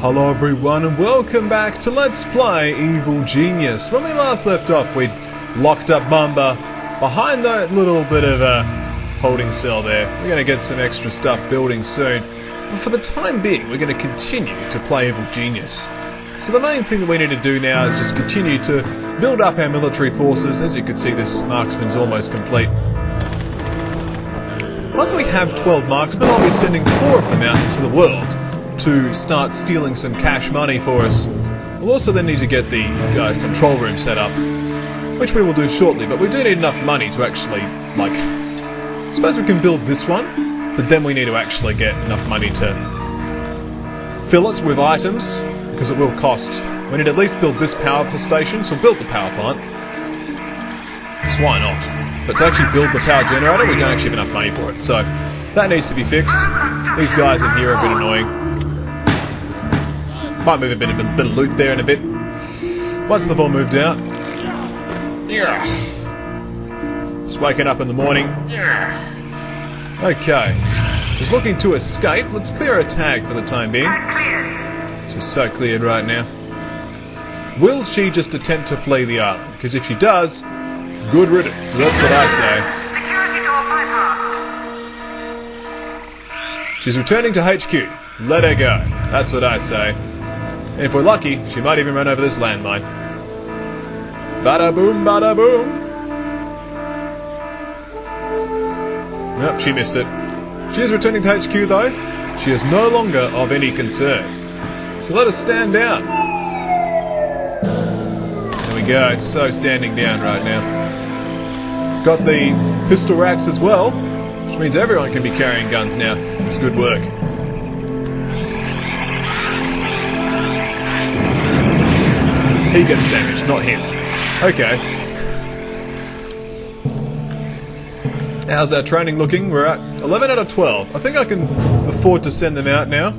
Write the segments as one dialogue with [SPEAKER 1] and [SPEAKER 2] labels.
[SPEAKER 1] Hello everyone and welcome back to Let's Play Evil Genius. When we last left off, we'd locked up Mamba behind that little bit of a holding cell there. We're going to get some extra stuff building soon. But for the time being, we're going to continue to play Evil Genius. So the main thing that we need to do now is just continue to build up our military forces. As you can see, this marksman's almost complete. Once we have 12 marksmen, I'll be sending 4 of them out into the world to start stealing some cash money for us. We'll also then need to get the control room set up, which we will do shortly, but we do need enough money to actually, I suppose we can build this one, but then we need to actually get enough money to fill it with items, because it will cost. We need to at least build this power station, so we'll build the power plant. Because why not? But to actually build the power generator, we don't actually have enough money for it, so that needs to be fixed. These guys in here are a bit annoying. Might move a bit of loot there in a bit. Once they've all moved out. Yeah. Just waking up in the morning. Yeah. Okay. He's looking to escape. Let's clear a tag for the time being. She's so cleared right now. Will she just attempt to flee the island? Because if she does, good riddance. So that's what I say. She's returning to HQ. Let her go. That's what I say. And if we're lucky, she might even run over this landmine. Bada boom, bada boom. Nope, she missed it. She is returning to HQ though. She is no longer of any concern. So let us stand down. There we go, so standing down right now. Got the pistol racks as well, which means everyone can be carrying guns now. It's good work. He gets damaged, not him. Okay. How's our training looking? We're at 11 out of 12. I think I can afford to send them out now.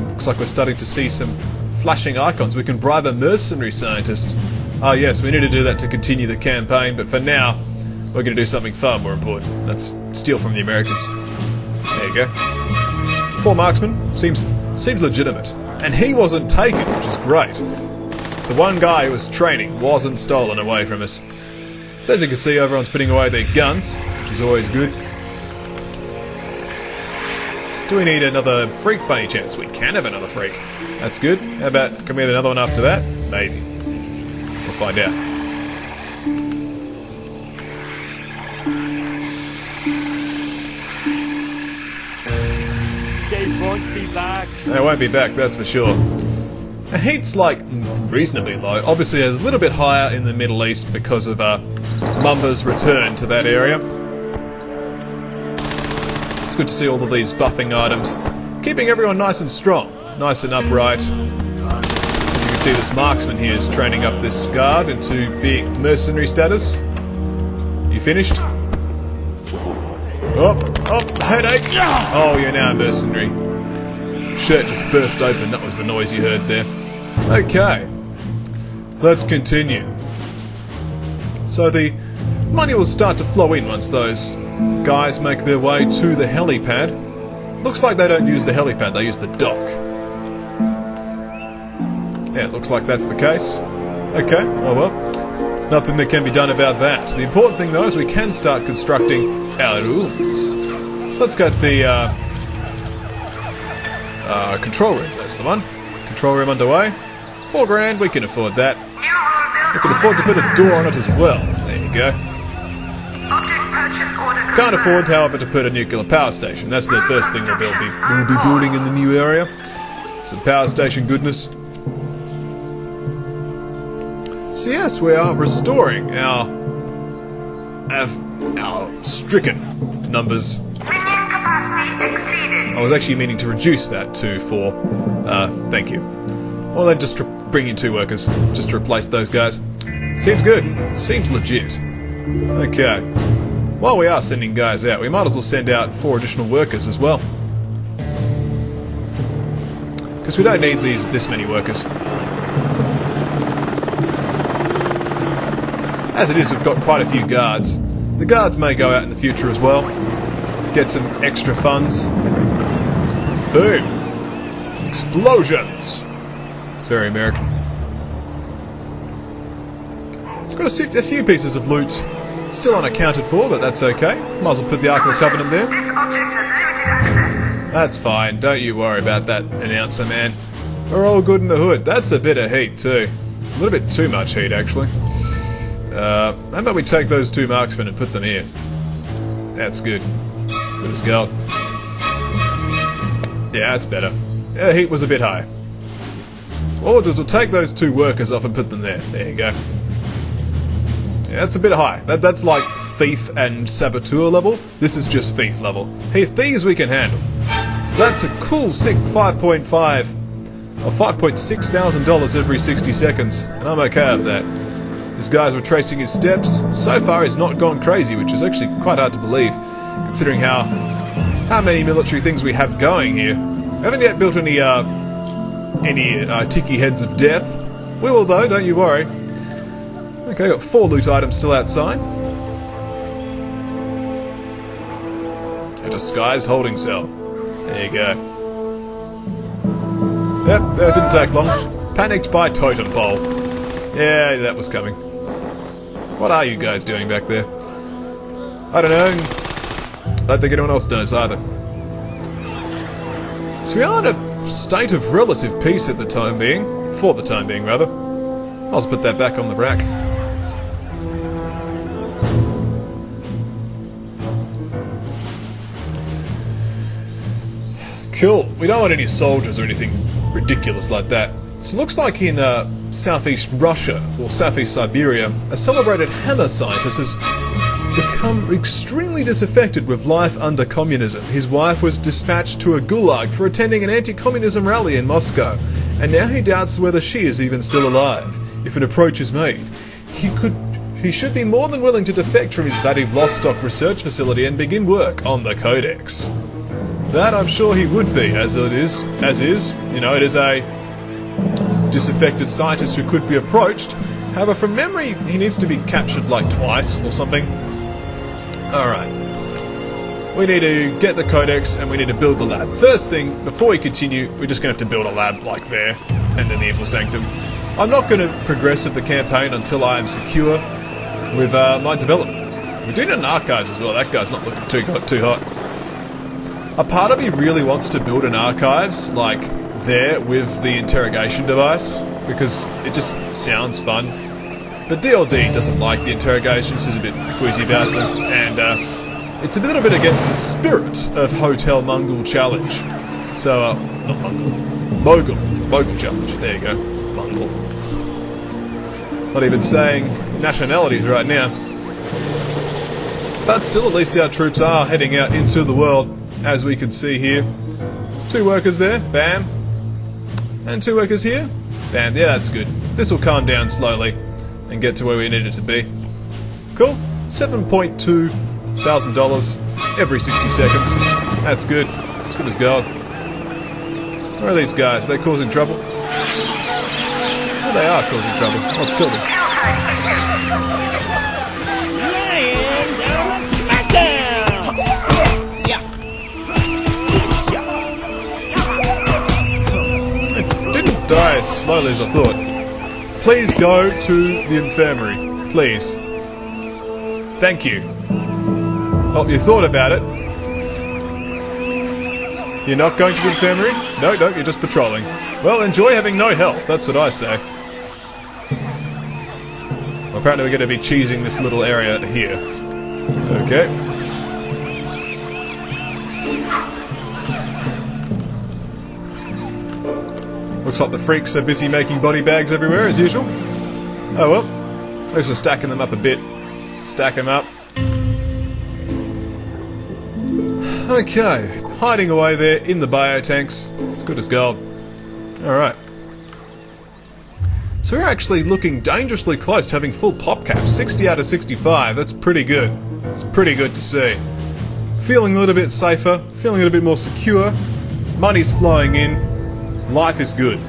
[SPEAKER 1] Looks like we're starting to see some flashing icons. We can bribe a mercenary scientist. Ah yes, we need to do that to continue the campaign, but for now, we're going to do something far more important. That's steal from the Americans. There you go. 4 marksmen. Seems legitimate. And he wasn't taken, which is great. The one guy who was training wasn't stolen away from us. So as you can see, everyone's putting away their guns, which is always good. Do we need another freak by any chance? We can have another freak. That's good. How about, can we have another one after that? Maybe. We'll find out.
[SPEAKER 2] They won't be back.
[SPEAKER 1] They won't be back, that's for sure. The heat's reasonably low. Obviously it's a little bit higher in the Middle East because of Mamba's return to that area. It's good to see all of these buffing items. Keeping everyone nice and strong. Nice and upright. As you can see, this marksman here is training up this guard into being mercenary status. You finished? Oh, headache! Oh, you're now a mercenary. Shirt just burst open, that was the noise you heard there. Okay, let's continue. So the money will start to flow in once those guys make their way to the helipad. Looks like they don't use the helipad, they use the dock. Yeah, it looks like that's the case. Okay, oh well. Nothing that can be done about that. The important thing though is we can start constructing our rooms. So let's get the control room, that's the one. Control room underway. $4 grand, we can afford that. We can afford to put a door on it as well. There you go. Can't afford, however, to put a nuclear power station. That's the first thing we'll be building in the new area. Some power station goodness. So yes, we are restoring our stricken numbers. I was actually meaning to reduce that to 4. Thank you. Or then just bring in 2 workers, just to replace those guys. Seems good. Seems legit. Okay. While we are sending guys out, we might as well send out 4 additional workers as well. Because we don't need this many workers. As it is, we've got quite a few guards. The guards may go out in the future as well. Get some extra funds. Boom. Explosions! It's very American. It's got a few pieces of loot still unaccounted for, but that's okay. Might as well put the Ark of the Covenant there. That's fine, don't you worry about that, announcer man. We're all good in the hood. That's a bit of heat too. A little bit too much heat, actually. How about we take those two marksmen and put them here? That's good. Good as gold. Yeah, that's better. Yeah, heat was a bit high. All we'll do is we'll take those two workers off and put them there. There you go. Yeah, that's a bit high. That's like thief and saboteur level. This is just thief level. Hey, thieves we can handle. That's a cool sick 5.5 or $5.6 thousand every 60 seconds, and I'm okay with that. This guy's retracing his steps. So far he's not gone crazy, which is actually quite hard to believe, considering how many military things we have going here. We haven't yet built any ticky heads of death. We will though, don't you worry. Okay, got 4 loot items still outside. A disguised holding cell. There you go. Yep, that didn't take long. Panicked by totem pole. Yeah, that was coming. What are you guys doing back there? I don't know. I don't think anyone else knows either. So we are in a state of relative peace at the time being. For the time being, rather. I'll just put that back on the rack. Cool. We don't want any soldiers or anything ridiculous like that. So it looks like in southeast Russia, or southeast Siberia, a celebrated hammer scientist has become extremely disaffected with life under communism. His wife was dispatched to a gulag for attending an anti-communism rally in Moscow, and now he doubts whether she is even still alive. If an approach is made, he should be more than willing to defect from his Vladivostok research facility and begin work on the Codex. That I'm sure he would be, as is, you know, it is a disaffected scientist who could be approached. However, from memory, he needs to be captured like twice or something. Alright. We need to get the Codex and we need to build the lab. First thing, before we continue, we're just going to have to build a lab like there, and then the Evil Sanctum. I'm not going to progress with the campaign until I am secure with my development. We're doing it in archives as well. That guy's not looking too hot. A part of me really wants to build an archives, like, there with the interrogation device, because it just sounds fun. But DLD doesn't like the interrogations, he's a bit queasy about them, and it's a little bit against the spirit of Hotel Mogul Challenge. So, not Mogul. Mogul Challenge, there you go. Mogul. Not even saying nationalities right now. But still, at least our troops are heading out into the world. As we can see here, 2 workers there, bam, and 2 workers here, bam. Yeah, that's good. This will calm down slowly and get to where we need it to be. Cool. $7.2 thousand every 60 seconds. That's good. It's good as gold. Where are these guys? Are they causing trouble? Well, they are causing trouble. Let's kill them. Die as slowly as I thought. Please go to the infirmary. Please. Thank you. Oh, you thought about it. You're not going to the infirmary? No, you're just patrolling. Well, enjoy having no health, that's what I say. Well, apparently we're going to be cheesing this little area here. Okay. Looks like the freaks are busy making body bags everywhere, as usual. Oh well. At least we're stacking them up a bit. Stack them up. Okay. Hiding away there in the biotanks. It's good as gold. Alright. So we're actually looking dangerously close to having full pop caps. 60 out of 65. That's pretty good. It's pretty good to see. Feeling a little bit safer. Feeling a little bit more secure. Money's flowing in. Life is good.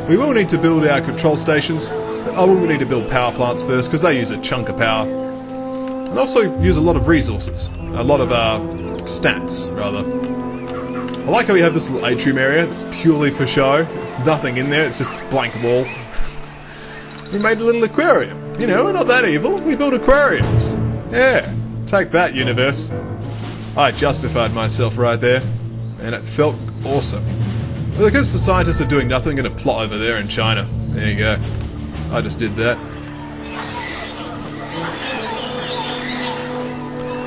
[SPEAKER 1] We will need to build our control stations, but I will need to build power plants first because they use a chunk of power. And also use a lot of resources. A lot of stats, rather. I like how we have this little atrium area that's purely for show. There's nothing in there, it's just a blank wall. We made a little aquarium. You know, we're not that evil. We build aquariums. Yeah, take that, universe. I justified myself right there, and it felt awesome. Well, because the scientists are doing nothing, I'm going to plot over there in China. There you go. I just did that.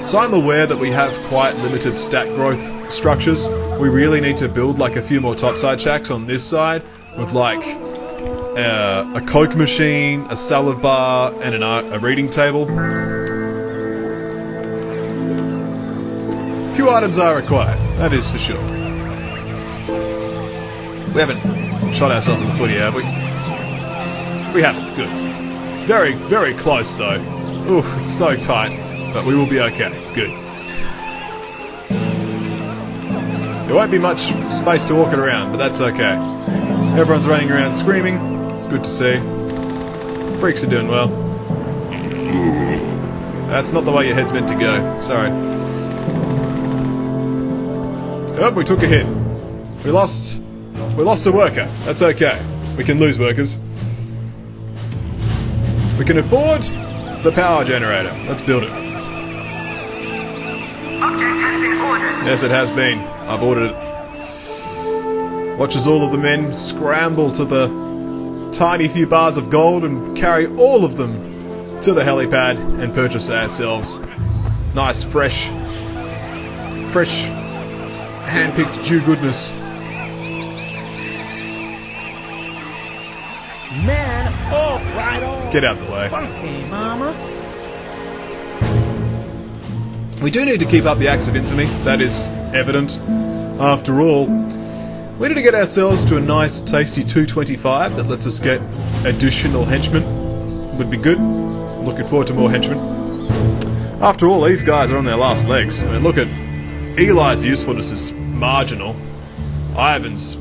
[SPEAKER 1] So I'm aware that we have quite limited stat growth structures. We really need to build like a few more topside shacks on this side with like a Coke machine, a salad bar, and a reading table. Few items are required, that is for sure. We haven't shot ourselves in the footy, have we? We haven't, good. It's very, very close though. Oof, it's so tight. But we will be okay. Good. There won't be much space to walk around, but that's okay. Everyone's running around screaming. It's good to see. Freaks are doing well. That's not the way your head's meant to go. Sorry. Oh, we took a hit. We lost a worker. That's okay. We can lose workers. We can afford the power generator. Let's build it. Yes, it has been. I've ordered it. Watch as all of the men scramble to the tiny few bars of gold and carry all of them to the helipad and purchase ourselves nice, fresh, hand-picked Jew goodness.
[SPEAKER 2] Man, oh, right on.
[SPEAKER 1] Get out the way.
[SPEAKER 2] Funky, mama.
[SPEAKER 1] We do need to keep up the acts of infamy, that is evident. After all, we need to get ourselves to a nice, tasty 225 that lets us get additional henchmen. Would be good. Looking forward to more henchmen. After all, these guys are on their last legs. I mean, look at Eli's usefulness is marginal. Ivan's...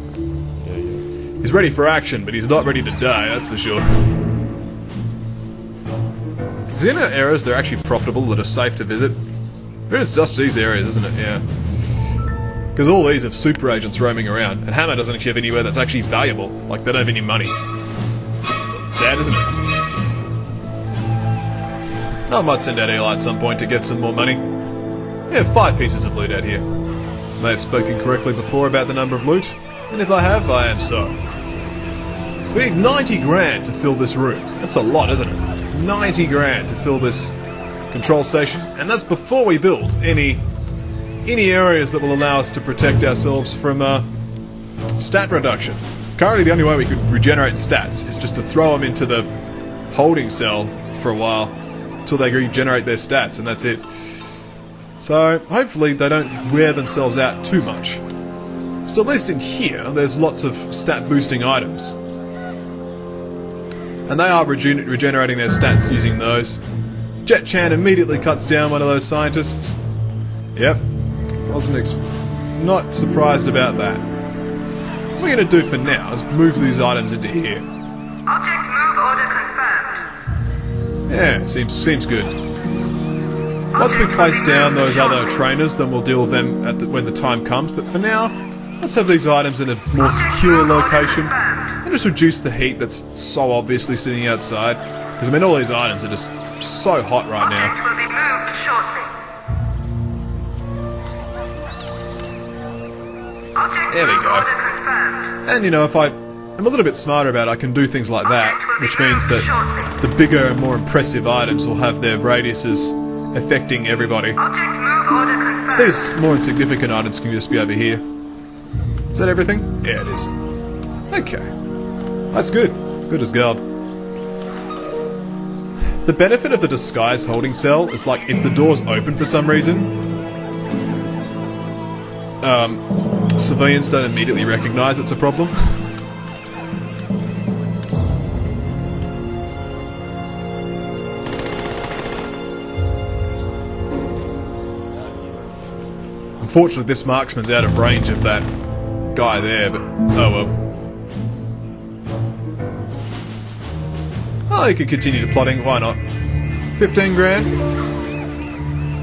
[SPEAKER 1] he's ready for action, but he's not ready to die, that's for sure. Is there any areas that are actually profitable, that are safe to visit? It's just these areas, isn't it? Yeah. Because all these have super agents roaming around, and Hammer doesn't actually have anywhere that's actually valuable. Like, they don't have any money. Sad, isn't it? I might send out Eli at some point to get some more money. We have 5 pieces of loot out here. May have spoken correctly before about the number of loot, and if I have, I am sorry. So we need 90 grand to fill this room. That's a lot, isn't it? 90 grand to fill this control station, and that's before we build any areas that will allow us to protect ourselves from stat reduction. Currently the only way we could regenerate stats is just to throw them into the holding cell for a while until they regenerate their stats, and that's it. So hopefully they don't wear themselves out too much. So at least in here there's lots of stat boosting items, and they are regenerating their stats using those. Jet Chan immediately cuts down one of those scientists. Yep. Not surprised about that. What we're going to do for now is move these items into here.
[SPEAKER 3] Object move order confirmed.
[SPEAKER 1] Yeah, seems good. Once we place down those other trainers, then we'll deal with them when the time comes. But for now, let's have these items in a more secure location and just reduce the heat that's so obviously sitting outside. Because I mean, all these items are just so hot right now.
[SPEAKER 3] Object will be moved shortly. Object
[SPEAKER 1] There we
[SPEAKER 3] move
[SPEAKER 1] go.
[SPEAKER 3] order confirmed.
[SPEAKER 1] And you know, if I'm a little bit smarter about it, I can do things like that, which means that the bigger and more impressive items will have their radiuses affecting everybody.
[SPEAKER 3] Object move order confirmed.
[SPEAKER 1] These more insignificant items can just be over here. Is that everything? Yeah, it is. Okay. That's good. Good as gold. The benefit of the disguise holding cell is like if the door's open for some reason, civilians don't immediately recognize it's a problem. Unfortunately, this marksman's out of range of that guy there, but oh well. Oh, you could continue to plotting, why not? 15 grand?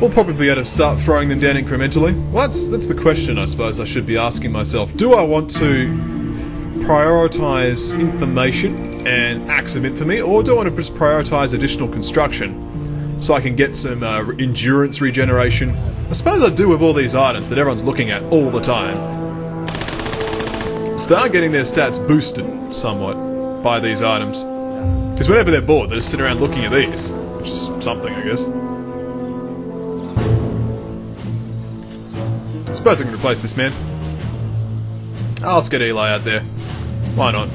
[SPEAKER 1] we'll probably be able to start throwing them down incrementally. Well, that's the question I suppose I should be asking myself. Do I want to prioritise information and acts of infamy, or do I want to just prioritise additional construction so I can get some endurance regeneration? I suppose I do with all these items that everyone's looking at all the time. Start getting their stats boosted somewhat by these items. Because whenever they're bored, they just sit around looking at these, which is something, I guess. I suppose I can replace this man. Let's get Eli out there. Why not?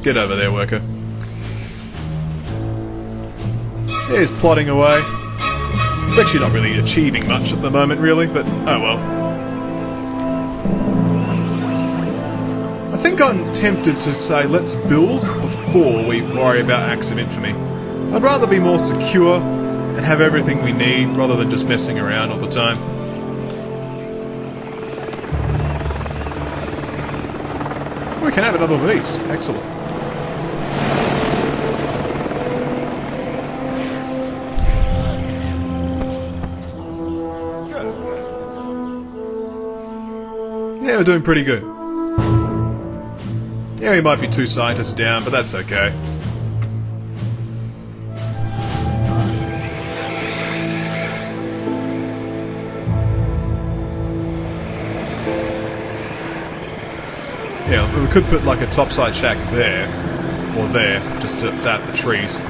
[SPEAKER 1] Get over there, worker. He's plodding away. He's actually not really achieving much at the moment, really, but oh well. I think I'm tempted to say let's build before we worry about acts of infamy. I'd rather be more secure and have everything we need rather than just messing around all the time. We can have another of these. Excellent. Yeah, we're doing pretty good. Yeah, we might be 2 scientists down, but that's okay. Yeah, we could put like a topside shack there, or there, just to zap the trees.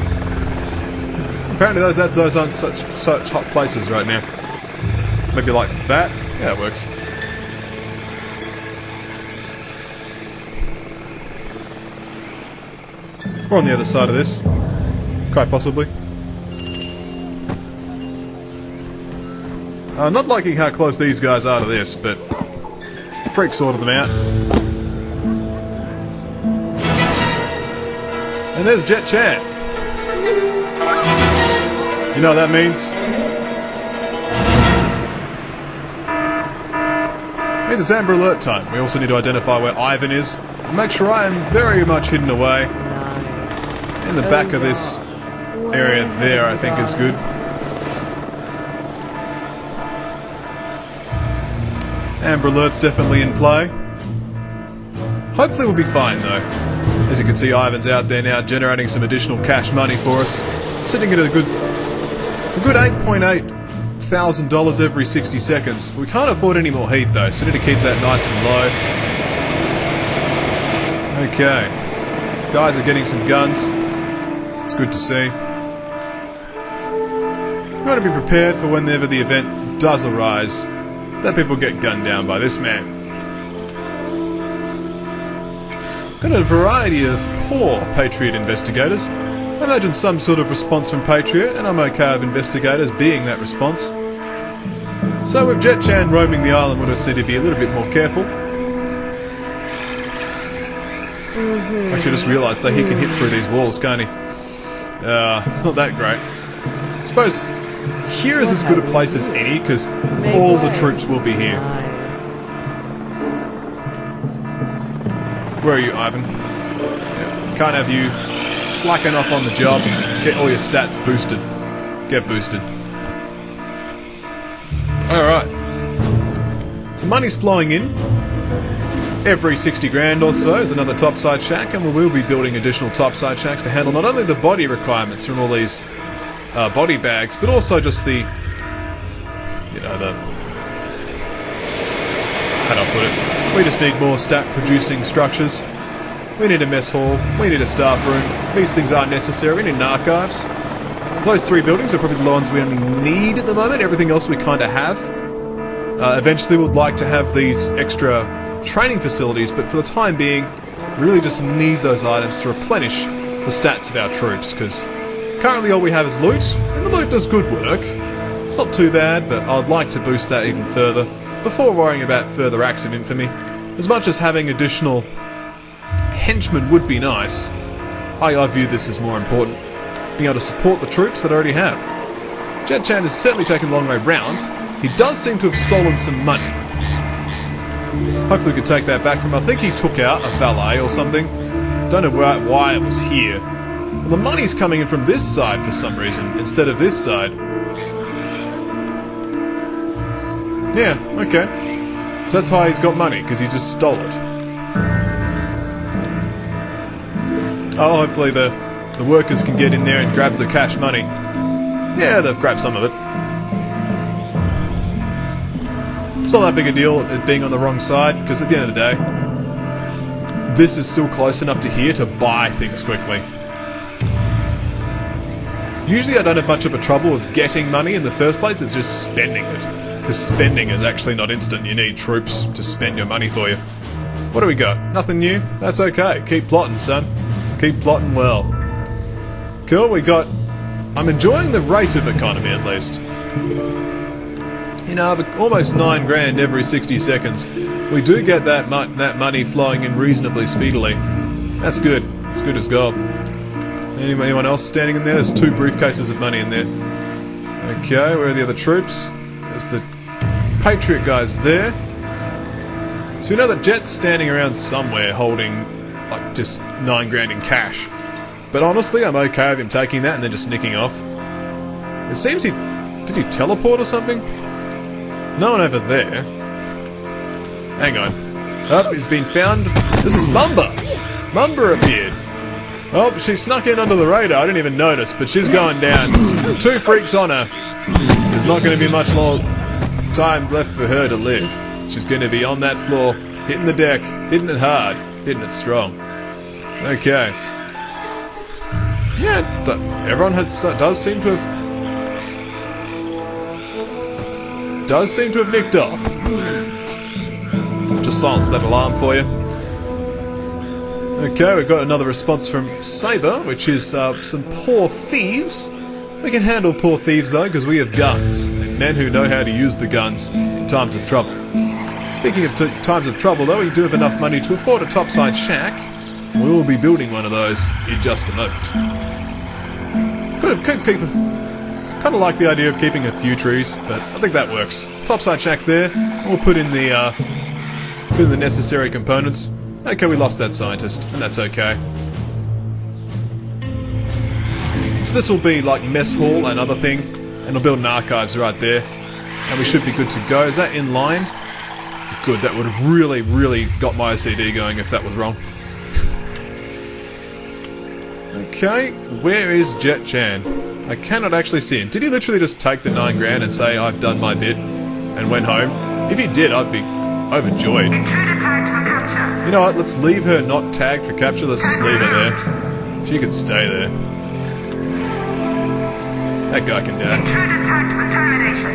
[SPEAKER 1] Apparently those aren't such hot places right now. Maybe like that? Yeah, it works. Or on the other side of this. Quite possibly. I'm not liking how close these guys are to this, but Freak sorted them out. And there's Jet Chan. You know what that means? It means it's Amber Alert time. We also need to identify where Ivan is and make sure I am very much hidden away. In the back of this area there, I think is good. Amber Alert's definitely in play. Hopefully we'll be fine though. As you can see, Ivan's out there now generating some additional cash money for us. Sitting at a good $8.8 thousand every 60 seconds. We can't afford any more heat though, so we need to keep that nice and low. Okay. Guys are getting some guns. It's good to see. We want to be prepared for whenever the event does arise that people get gunned down by this man. Got a variety of poor Patriot investigators. I imagine some sort of response from Patriot, and I'm okay with investigators being that response. So with Jet Chan roaming the island, we'll just need to be a little bit more careful. Actually, I just realised that he can hit through these walls, can't he? It's not that great. I suppose here is as good a place as any, because all the troops will be here. Where are you, Ivan? Yeah, can't have you slacking off on the job. Get all your stats boosted. Get boosted. Alright. So money's flowing in. Every 60 grand or so is another topside shack, and we will be building additional topside shacks to handle not only the body requirements from all these body bags, but also just the, you know, the, how do I put it? We just need more stat producing structures. We need a mess hall. We need a staff room. These things aren't necessary. We need archives. Those 3 buildings are probably the ones we only need at the moment. Everything else we kind of have. Eventually we'd like to have these extra training facilities, but for the time being, we really just need those items to replenish the stats of our troops, because currently all we have is loot, and the loot does good work. It's not too bad, but I'd like to boost that even further, before worrying about further acts of infamy. As much as having additional henchmen would be nice, I view this as more important, being able to support the troops that I already have. Jet Chan has certainly taken the long way round. He does seem to have stolen some money. Hopefully we can take that back from him. I think he took out a valet or something. Don't know why it was here. Well, the money's coming in from this side for some reason, instead of this side. Yeah, okay. So that's why he's got money, because he just stole it. Oh, hopefully the workers can get in there and grab the cash money. Yeah, they've grabbed some of it. It's not that big a deal, it being on the wrong side, because at the end of the day, this is still close enough to here to buy things quickly. Usually I don't have much of a trouble with getting money in the first place, it's just spending it. Because spending is actually not instant, you need troops to spend your money for you. What do we got? Nothing new? That's okay, keep plotting, son. Keep plotting well. Cool, we got... I'm enjoying the rate of economy at least. You know, almost 9 grand every 60 seconds. We do get that money flowing in reasonably speedily. That's good. It's good as gold. Anyone else standing in there? There's 2 briefcases of money in there. Okay, where are the other troops? There's the Patriot guys there. So we know that Jet's standing around somewhere holding, like, just 9 grand in cash. But honestly, I'm okay with him taking that and then just nicking off. It seems he... Did he teleport or something? No one over there. Hang on. Oh, he's been found. This is Mumba! Mumba appeared. Oh, she snuck in under the radar. I didn't even notice, but she's going down. 2 freaks on her. There's not going to be much more time left for her to live. She's going to be on that floor, hitting the deck, hitting it hard, hitting it strong. Okay. Yeah, everyone does seem to have nicked off. Just silence that alarm for you. Okay, we've got another response from Saber, which is some poor thieves. We can handle poor thieves though, because we have guns, and men who know how to use the guns in times of trouble. Speaking of times of trouble though, we do have enough money to afford a topside shack. We will be building one of those in just a moment. Kind of like the idea of keeping a few trees, but I think that works. Topside shack there. We'll put in the necessary components. Okay, we lost that scientist, and that's okay. So this will be like mess hall, another thing, and we'll build an archives right there, and we should be good to go. Is that in line? Good. That would have really, really got my OCD going if that was wrong. Okay, where is Jet Chan? I cannot actually see him. Did he literally just take the 9 grand and say, I've done my bit, and went home? If he did, I'd be overjoyed.
[SPEAKER 3] Intruder tagged for capture.
[SPEAKER 1] You know what, let's leave her not tagged for capture, let's just leave her there. She could stay there. That guy can die.
[SPEAKER 3] Intruder tagged for termination.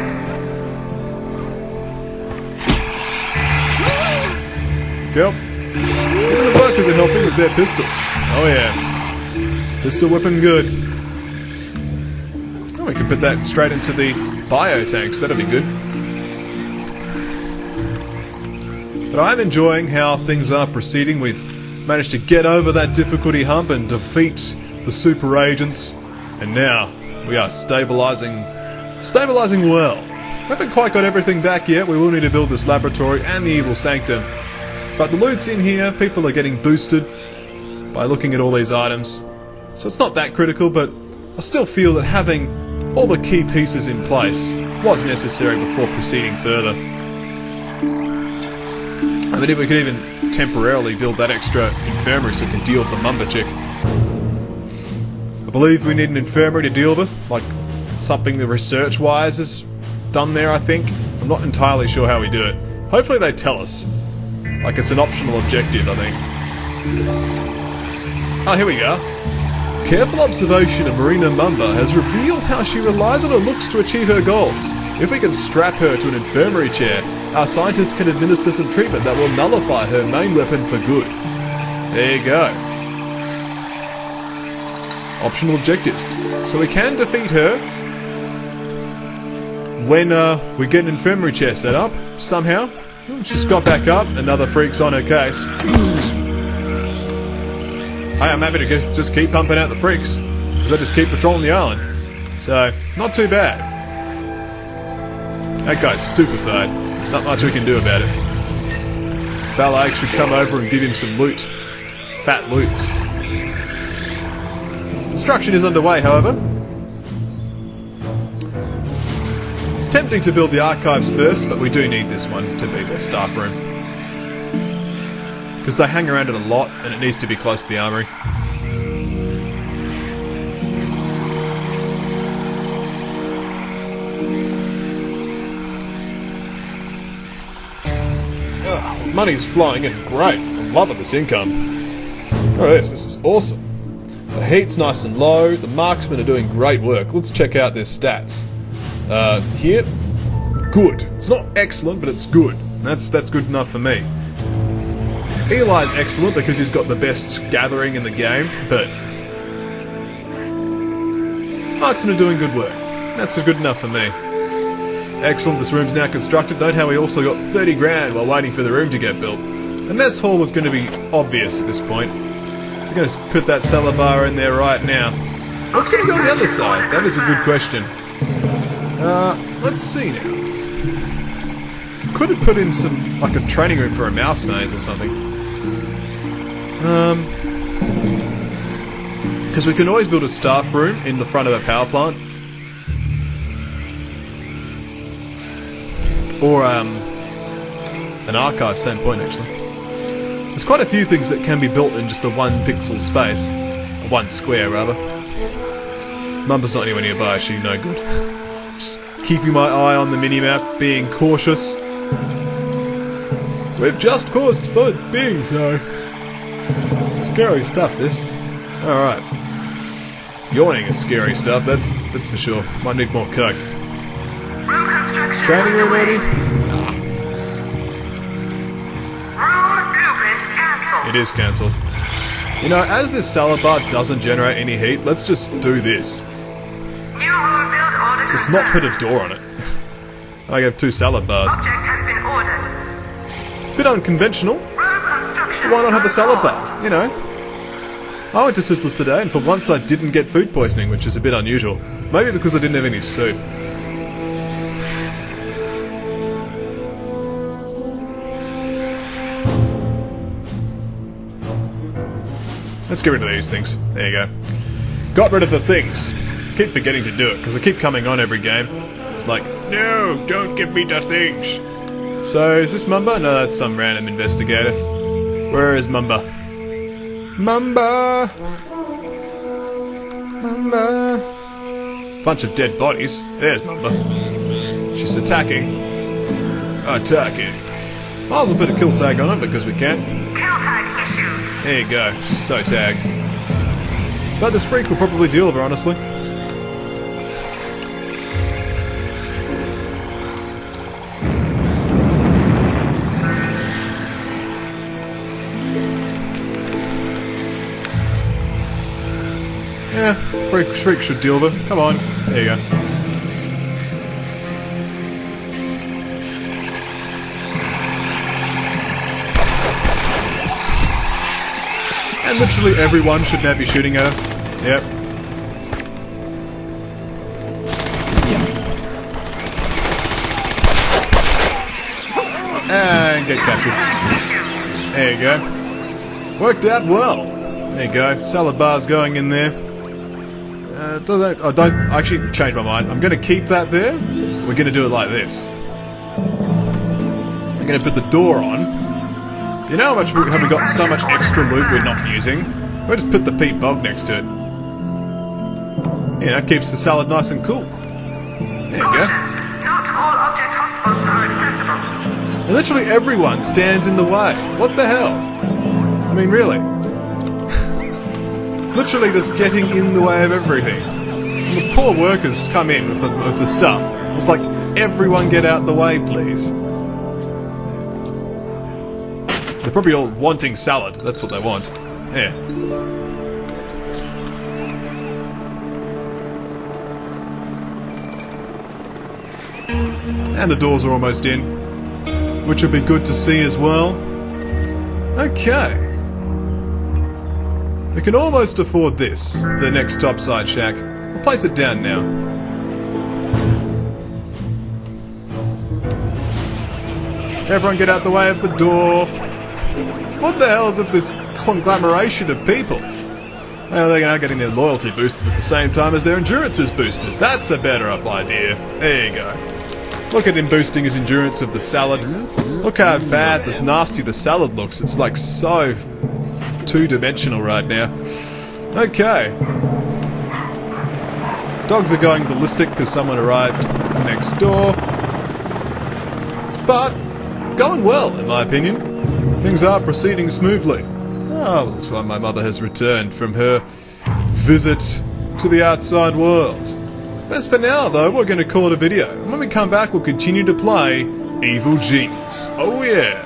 [SPEAKER 1] Cool. Even the workers are helping with their pistols. Oh yeah. Pistol whipping good. Oh, we can put that straight into the bio tanks. That'll be good. But I'm enjoying how things are proceeding. We've managed to get over that difficulty hump and defeat the super agents. And now we are stabilizing well. Haven't quite got everything back yet. We will need to build this laboratory and the evil sanctum. But the loot's in here. People are getting boosted by looking at all these items. So it's not that critical, but I still feel that having all the key pieces in place was necessary before proceeding further. I mean, if we could even temporarily build that extra infirmary so we can deal with the Mumba chick. I believe we need an infirmary to deal with, like something the research-wise is done there, I think. I'm not entirely sure how we do it. Hopefully they tell us. Like it's an optional objective, I think. Oh, here we go. Careful observation of Marina Mumba has revealed how she relies on her looks to achieve her goals. If we can strap her to an infirmary chair, our scientists can administer some treatment that will nullify her main weapon for good. There you go. Optional objectives. So we can defeat her when we get an infirmary chair set up, somehow. She's got back up, another freak's on her case. Hey, I'm happy to just keep pumping out the freaks, because I just keep patrolling the island. So, not too bad. That guy's stupefied. There's not much we can do about it. Balak should come over and give him some loot. Fat loots. Construction is underway, however. It's tempting to build the archives first, but we do need this one to be the staff room. Because they hang around it a lot, and it needs to be close to the armory. Ugh, money's flowing in, great. I'm loving this income. Oh yes, this is awesome. The heat's nice and low, the marksmen are doing great work. Let's check out their stats. Here, good. It's not excellent, but it's good. That's good enough for me. Eli's excellent because he's got the best gathering in the game, but marksmen are doing good work. That's good enough for me. Excellent, this room's now constructed. Note how we also got 30 grand while waiting for the room to get built. The mess hall was going to be obvious at this point. So we're going to put that cellar bar in there right now. What's going to go on the other side? That is a good question. Let's see now. Could have put in some, like a training room for a mouse maze or something. Because we can always build a staff room in the front of a power plant. Or, an archive, same point actually. There's quite a few things that can be built in just a 1 pixel space. 1 square, rather. Mumba's not anywhere nearby, she no good. Just keeping my eye on the minimap, being cautious. We've just caused food being so. Scary stuff, this. Alright. Yawning is scary stuff, that's for sure. Might need more coke. Training room, maybe? Nah. It is cancelled. You know, as this salad bar doesn't generate any heat, let's just do this. Just not put a door on it. I have 2 salad bars. Bit unconventional. Why not have a salad bar? You know. I went to Sizzlers today, and for once I didn't get food poisoning, which is a bit unusual. Maybe because I didn't have any soup. Let's get rid of these things. There you go. Got rid of the things. Keep forgetting to do it, because I keep coming on every game. It's like, no, don't give me the things. So, is this Mumba? No, that's some random investigator. Where is Mumba? Mumba! Mumba! Bunch of dead bodies. There's Mumba. She's attacking. Attacking. Might as well put a kill tag on it, because we can.
[SPEAKER 3] Kill tag issued.
[SPEAKER 1] There you go, she's so tagged. But the Spreak will probably deal with her, honestly. Yeah, Shriek should deal with her. Come on, there you go. And literally everyone should now be shooting at her. Yep. And get captured. There you go. Worked out well. There you go. Salad bar's going in there. I actually changed my mind. I'm going to keep that there. We're going to do it like this. I'm going to put the door on. You know how much have we got so much extra loot we're not using? We'll just put the peat bog next to it. You know, keeps the salad nice and cool. There you go.
[SPEAKER 3] Not all object hotspots are accessible.
[SPEAKER 1] And literally everyone stands in the way. What the hell? I mean, really. It's literally just getting in the way of everything. And the poor workers come in with the stuff. It's like, everyone get out the way, please. They're probably all wanting salad. That's what they want. Yeah. And the doors are almost in, which will be good to see as well. Okay. We can almost afford this, the next topside shack. We'll place it down now. Everyone get out the way of the door. What the hell is with this conglomeration of people? Well, they're now getting their loyalty boosted at the same time as their endurance is boosted. That's a better up idea. There you go. Look at him boosting his endurance of the salad. Look how bad, this nasty the salad looks. It's like so two-dimensional right now. Okay. Dogs are going ballistic because someone arrived next door. But going well, in my opinion. Things are proceeding smoothly. Oh, looks like my mother has returned from her visit to the outside world. As for now, though, we're going to call it a video. And when we come back, we'll continue to play Evil Genius. Oh yeah!